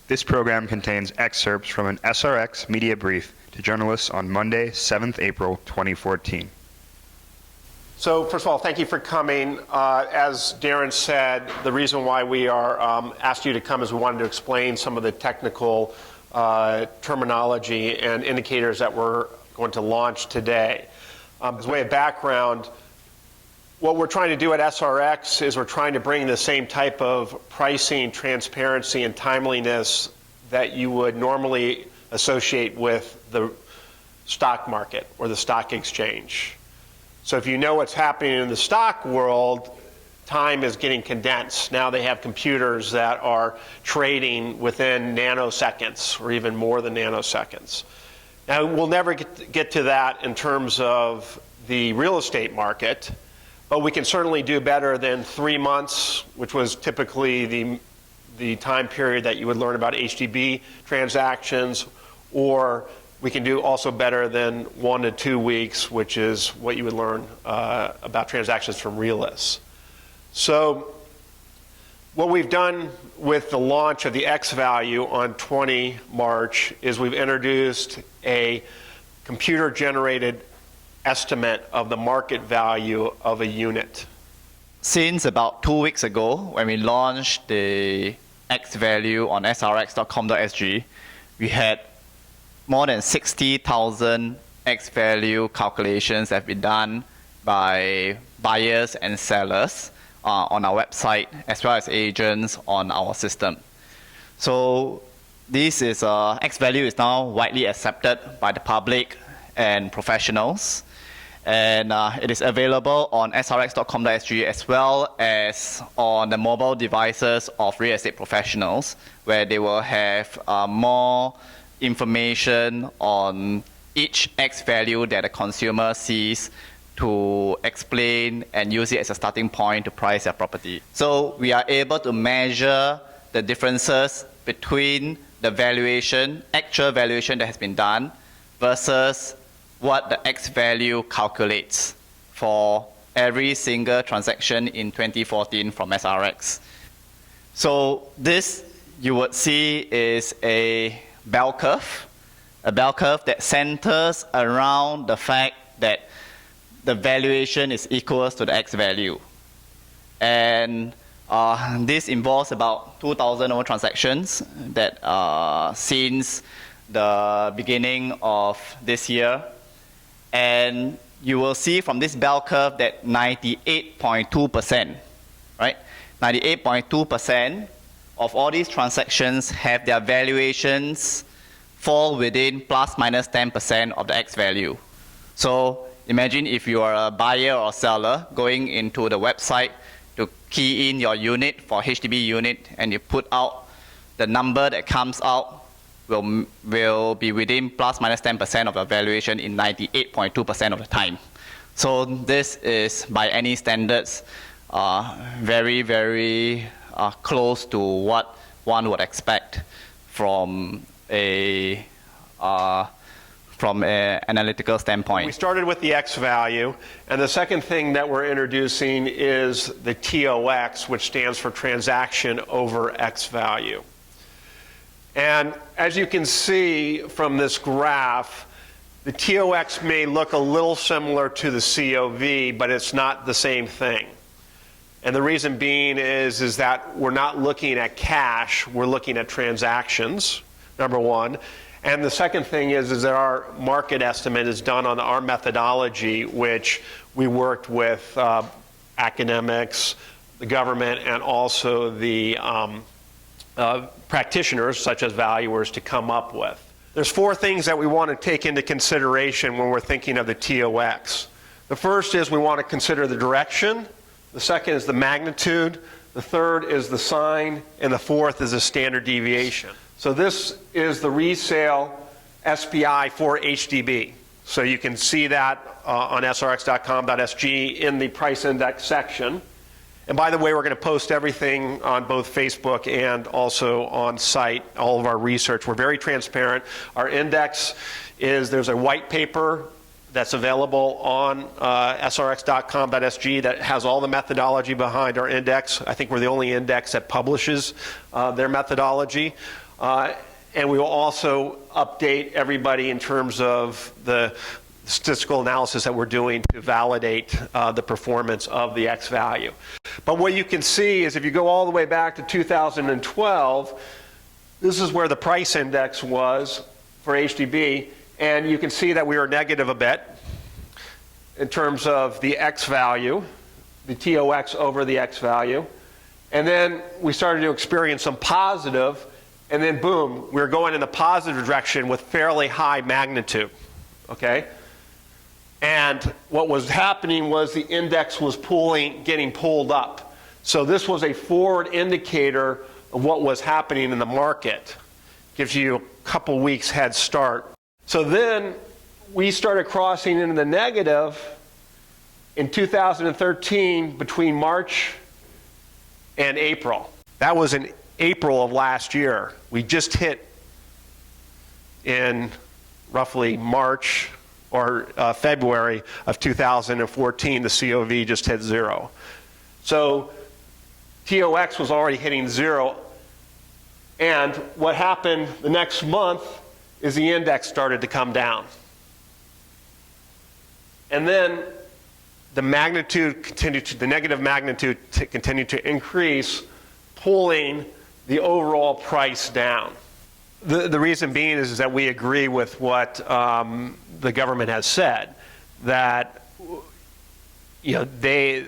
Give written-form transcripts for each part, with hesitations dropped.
This program contains excerpts from an SRX media brief to journalists on Monday, 7th April 2014. So first of all, thank you for coming. As Darren said, the reason why we are asked you to come is we wanted to explain some of the technical terminology and indicators that we're going to launch today. As a way of background, what we're trying to do at SRX is we're trying to bring the same type of pricing, transparency, and timeliness that you would normally associate with the stock market or the stock exchange. So if you know what's happening in the stock world, time is getting condensed. Now they have computers that are trading within nanoseconds or even more than nanoseconds. Now we'll never get to that in terms of the real estate market, but we can certainly do better than 3 months, which was typically the time period that you would learn about HDB transactions, or we can do also better than 1 to 2 weeks, which is what you would learn about transactions from realists. So what we've done with the launch of the X value on 20 March is we've introduced a computer-generated estimate of the market value of a unit. Since about 2 weeks ago, when we launched the X value on srx.com.sg, we had more than 60,000 X value calculations that have been done by buyers and sellers on our website, as well as agents on our system. So this is X value is now widely accepted by the public and professionals, and it is available on srx.com.sg as well as on the mobile devices of real estate professionals, where they will have more information on each X value that the consumer sees to explain and use it as a starting point to price their property. So we are able to measure the differences between the valuation, actual valuation that has been done, versus what the X value calculates for every single transaction in 2014 from SRX. So this, you would see, is a bell curve that centers around the fact that the valuation is equal to the X value. And this involves about 2,000 over transactions that since the beginning of this year. And you will see from this bell curve that 98.2%, right? 98.2% of all these transactions have their valuations fall within plus minus 10% of the X value. So imagine if you are a buyer or seller going into the website to key in your unit for HDB unit, and you put out the number that comes out will be within plus minus 10% of the valuation in 98.2% of the time. So this is, by any standards, very, very close to what one would expect from an analytical standpoint. We started with the X value, and the second thing that we're introducing is the TOX, which stands for transaction over X value. And as you can see from this graph, the TOX may look a little similar to the COV, but it's not the same thing. And the reason being is that we're not looking at cash, we're looking at transactions, number one. And the second thing is that our market estimate is done on our methodology, which we worked with academics, the government, and also the practitioners, such as valuers, to come up with. There's 4 things that we want to take into consideration when we're thinking of the TOX. The first is we want to consider the direction. The second is the magnitude. The third is the sign. And the fourth is the standard deviation. So this is the resale SPI for HDB. So you can see that on srx.com.sg in the price index section. And by the way, we're going to post everything on both Facebook and also on site, all of our research. We're very transparent. Our index is, there's a white paper that's available on srx.com.sg that has all the methodology behind our index. I think we're the only index that publishes their methodology. And we will also update everybody in terms of the statistical analysis that we're doing to validate the performance of the X value. But what you can see is if you go all the way back to 2012, this is where the price index was for HDB, and you can see that we were negative a bit in terms of the X value, the TOX over the X value. And then we started to experience some positive, and then boom, we were going in the positive direction with fairly high magnitude, okay? And what was happening was the index was getting pulled up. So this was a forward indicator of what was happening in the market. Gives you a couple weeks head start. So then we started crossing into the negative in 2013 between March and April. That was in April of last year. We just hit in roughly March or February of 2014, the COV just hit 0. So TOX was already hitting 0. And what happened the next month is the index started to come down. And then the negative magnitude continued to increase, pulling the overall price down. The reason being is that we agree with what the government has said, that they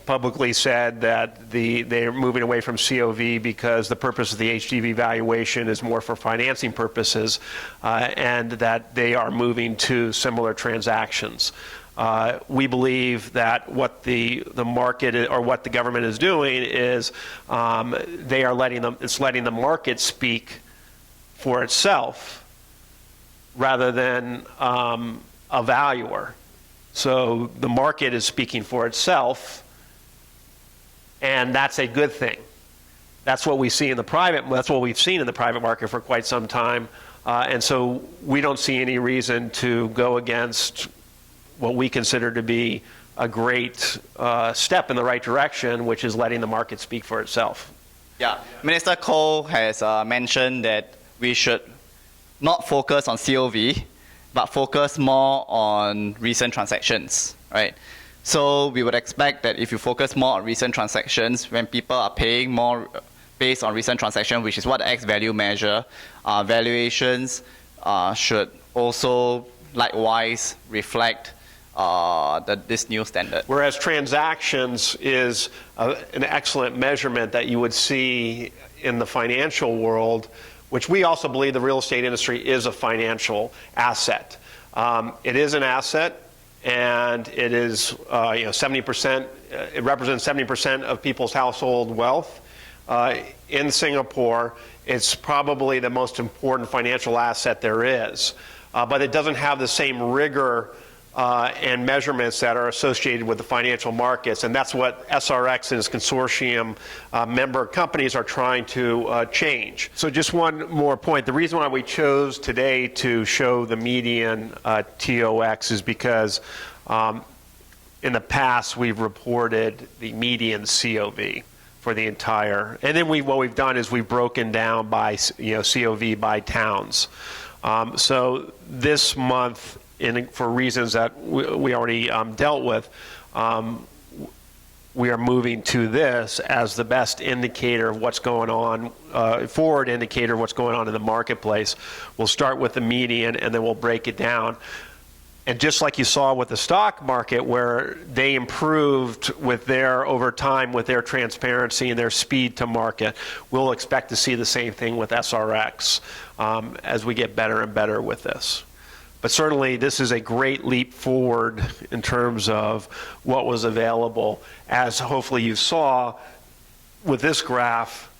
publicly said that they're moving away from COV because the purpose of the HDV valuation is more for financing purposes, and that they are moving to similar transactions. We believe that what the market or what the government is doing is it's letting the market speak for itself rather than a valuer. So the market is speaking for itself, and that's a good thing. That's what we see in the private. That's what we've seen in the private market for quite some time, and so we don't see any reason to go against what we consider to be a great step in the right direction, which is letting the market speak for itself. Yeah, Minister Cole has mentioned that we should not focus on COV, but focus more on recent transactions, right? So we would expect that if you focus more on recent transactions, when people are paying more based on recent transactions, which is what the X value measure, valuations should also likewise reflect this new standard. Whereas transactions is an excellent measurement that you would see in the financial world, which we also believe the real estate industry is a financial asset. It is an asset, and it is 70%. It represents 70% of people's household wealth. In Singapore, it's probably the most important financial asset there is, but it doesn't have the same rigor and measurements that are associated with the financial markets, and that's what SRX and its consortium member companies are trying to change. So just one more point. The reason why we chose today to show the median TOX is because in the past we've reported the median COV for the entire, and then what we've done is we've broken down by COV by towns. So this month, for reasons that we already dealt with, we are moving to this as the best indicator of what's going on, forward indicator of what's going on in the marketplace. We'll start with the median, and then we'll break it down. And just like you saw with the stock market, where they improved over time with their transparency and their speed to market, we'll expect to see the same thing with SRX as we get better and better with this. But certainly this is a great leap forward in terms of what was available, as hopefully you saw with this graph,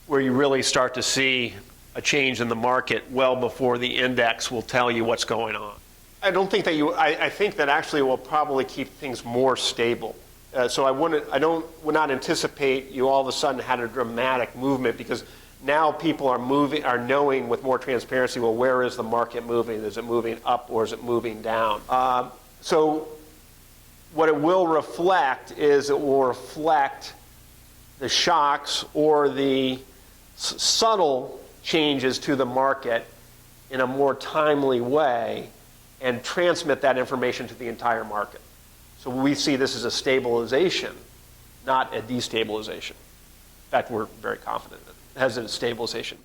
where you really start to see a change in the market well before the index will tell you what's going on. I don't think that I think that actually will probably keep things more stable. So would not anticipate you all of a sudden had a dramatic movement, because now people are knowing with more transparency, well, where is the market moving? Is it moving up or is it moving down? So what it will reflect is it will reflect the shocks or the subtle changes to the market in a more timely way and transmit that information to the entire market. So we see this as a stabilization, not a destabilization. In fact, we're very confident that it has a stabilization.